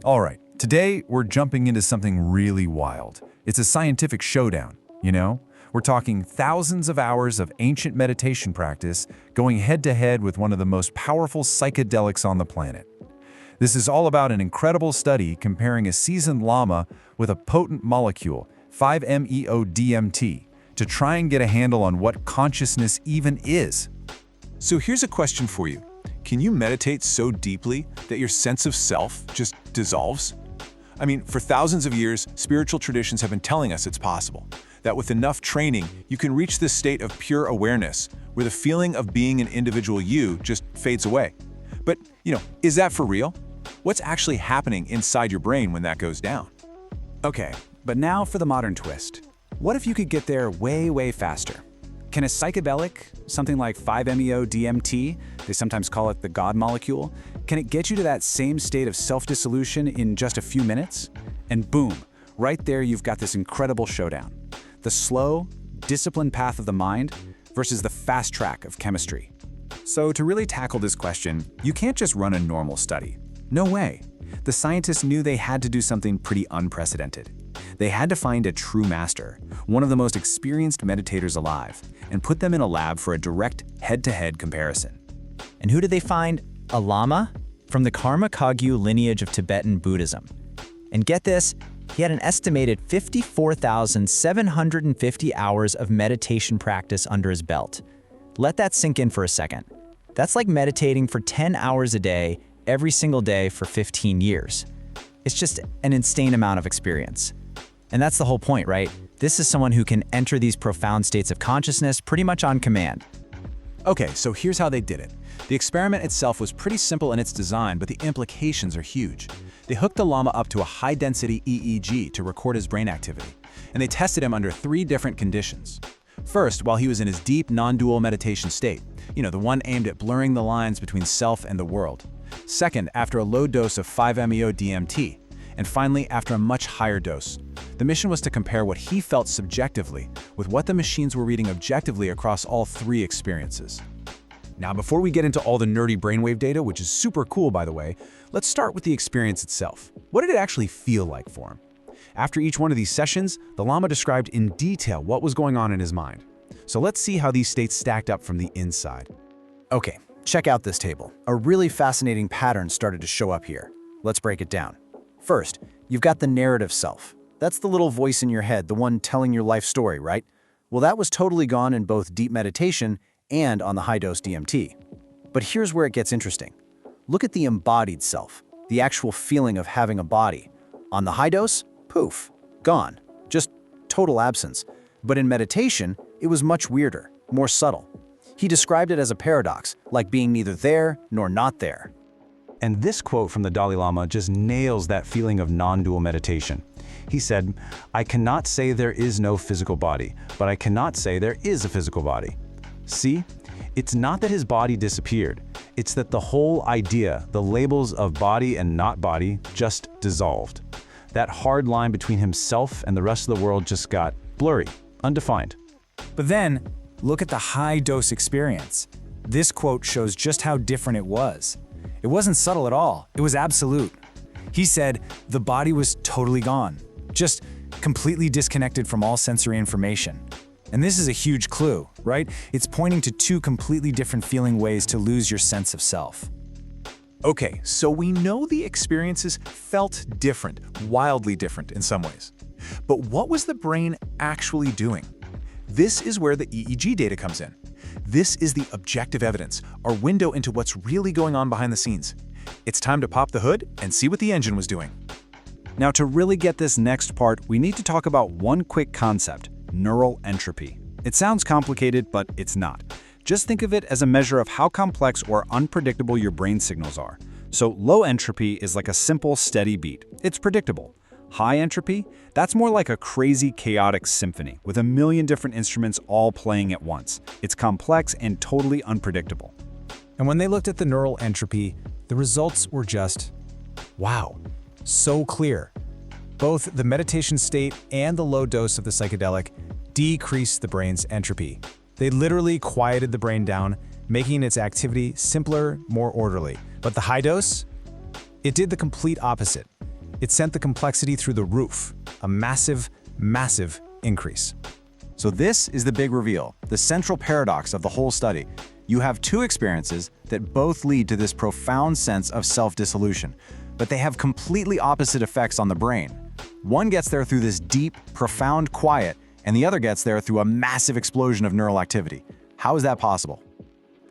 All right, today we're jumping into something really wild. It's a scientific showdown, you know? We're talking thousands of hours of ancient meditation practice going head-to-head with one of the most powerful psychedelics on the planet. This is all about an incredible study comparing a seasoned Lama with a potent molecule, 5-MeO-DMT, to try and get a handle on what consciousness even is. So here's a question for you. Can you meditate so deeply that your sense of self just dissolves? I mean, for thousands of years, spiritual traditions have been telling us it's possible, that with enough training, you can reach this state of pure awareness, where the feeling of being an individual you just fades away. But, is that for real? What's actually happening inside your brain when that goes down? Okay, but now for the modern twist. What if you could get there way, way faster? Can a psychedelic, something like 5-MeO-DMT, they sometimes call it the God molecule, can it get you to that same state of self-dissolution in just a few minutes? And boom, right there you've got this incredible showdown. The slow, disciplined path of the mind versus the fast track of chemistry. So to really tackle this question, you can't just run a normal study. No way. The scientists knew they had to do something pretty unprecedented. They had to find a true master, one of the most experienced meditators alive, and put them in a lab for a direct head-to-head comparison. And who did they find? A Lama from the Karma Kagyu lineage of Tibetan Buddhism. And get this, he had an estimated 54,750 hours of meditation practice under his belt. Let that sink in for a second. That's like meditating for 10 hours a day, every single day for 15 years. It's just an insane amount of experience. And that's the whole point, right? This is someone who can enter these profound states of consciousness pretty much on command. Okay, so here's how they did it. The experiment itself was pretty simple in its design, but the implications are huge. They hooked the Lama up to a high-density EEG to record his brain activity, and they tested him under 3 different conditions. First, while he was in his deep, non-dual meditation state, the one aimed at blurring the lines between self and the world. Second, after a low dose of 5-MeO-DMT. And finally, after a much higher dose. The mission was to compare what he felt subjectively with what the machines were reading objectively across all 3 experiences. Now, before we get into all the nerdy brainwave data, which is super cool by the way, let's start with the experience itself. What did it actually feel like for him? After each one of these sessions, the Lama described in detail what was going on in his mind. So let's see how these states stacked up from the inside. Okay, check out this table. A really fascinating pattern started to show up here. Let's break it down. First, you've got the narrative self. That's the little voice in your head, the one telling your life story, right? Well, that was totally gone in both deep meditation and on the high-dose DMT. But here's where it gets interesting. Look at the embodied self, the actual feeling of having a body. On the high dose, poof, gone. Just total absence. But in meditation, it was much weirder, more subtle. He described it as a paradox, like being neither there nor not there. And this quote from the Dalai Lama just nails that feeling of non-dual meditation. He said, "I cannot say there is no physical body, but I cannot say there is a physical body." See? It's not that his body disappeared. It's that the whole idea, the labels of body and not body, just dissolved. That hard line between himself and the rest of the world just got blurry, undefined. But then, look at the high-dose experience. This quote shows just how different it was. It wasn't subtle at all. It was absolute. He said the body was totally gone, just completely disconnected from all sensory information. And this is a huge clue, right? It's pointing to 2 completely different feeling ways to lose your sense of self. Okay, so we know the experiences felt different, wildly different in some ways. But what was the brain actually doing? This is where the EEG data comes in. This is the objective evidence, our window into what's really going on behind the scenes. It's time to pop the hood and see what the engine was doing. Now, to really get this next part, we need to talk about one quick concept, neural entropy. It sounds complicated, but it's not. Just think of it as a measure of how complex or unpredictable your brain signals are. So low entropy is like a simple, steady beat. It's predictable. High entropy, that's more like a crazy, chaotic symphony with a million different instruments all playing at once. It's complex and totally unpredictable. And when they looked at the neural entropy, the results were just, wow, so clear. Both the meditation state and the low dose of the psychedelic decreased the brain's entropy. They literally quieted the brain down, making its activity simpler, more orderly. But the high dose? It did the complete opposite. It sent the complexity through the roof, a massive, massive increase. So this is the big reveal, the central paradox of the whole study. You have two experiences that both lead to this profound sense of self-dissolution, but they have completely opposite effects on the brain. One gets there through this deep, profound quiet, and the other gets there through a massive explosion of neural activity. How is that possible?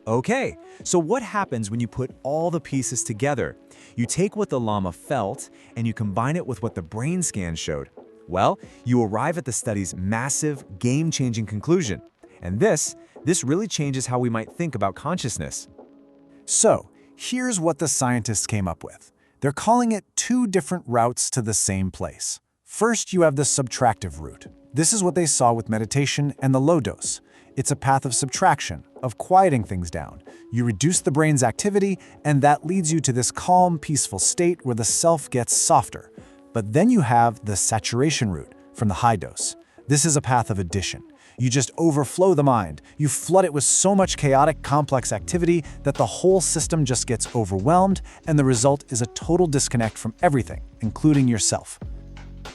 Okay, so what happens when you put all the pieces together? You take what the Lama felt and you combine it with what the brain scan showed. Well, you arrive at the study's massive, game-changing conclusion. And this really changes how we might think about consciousness. So, here's what the scientists came up with. They're calling it two different routes to the same place. First, you have the subtractive route. This is what they saw with meditation and the low dose. It's a path of subtraction, of quieting things down. You reduce the brain's activity, and that leads you to this calm, peaceful state where the self gets softer. But then you have the saturation route from the high dose. This is a path of addition. You just overflow the mind. You flood it with so much chaotic, complex activity that the whole system just gets overwhelmed, and the result is a total disconnect from everything, including yourself.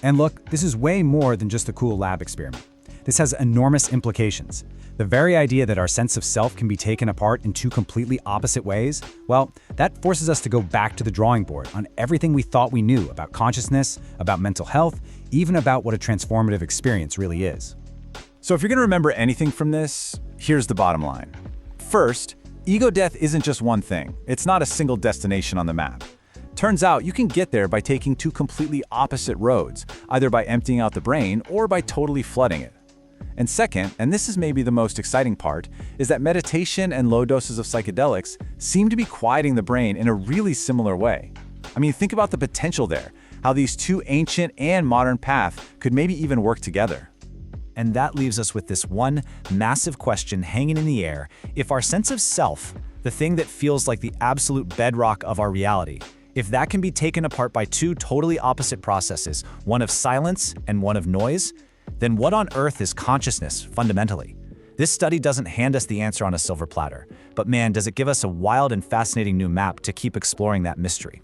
And look, this is way more than just a cool lab experiment. This has enormous implications. The very idea that our sense of self can be taken apart in two completely opposite ways, well, that forces us to go back to the drawing board on everything we thought we knew about consciousness, about mental health, even about what a transformative experience really is. So if you're going to remember anything from this, here's the bottom line. First, ego death isn't just one thing. It's not a single destination on the map. Turns out you can get there by taking two completely opposite roads, either by emptying out the brain or by totally flooding it. And second, and this is maybe the most exciting part, is that meditation and low doses of psychedelics seem to be quieting the brain in a really similar way. I mean, think about the potential there, how these two ancient and modern paths could maybe even work together. And that leaves us with this one massive question hanging in the air. If our sense of self, the thing that feels like the absolute bedrock of our reality, if that can be taken apart by two totally opposite processes, one of silence and one of noise, then what on earth is consciousness, fundamentally? This study doesn't hand us the answer on a silver platter, but man, does it give us a wild and fascinating new map to keep exploring that mystery.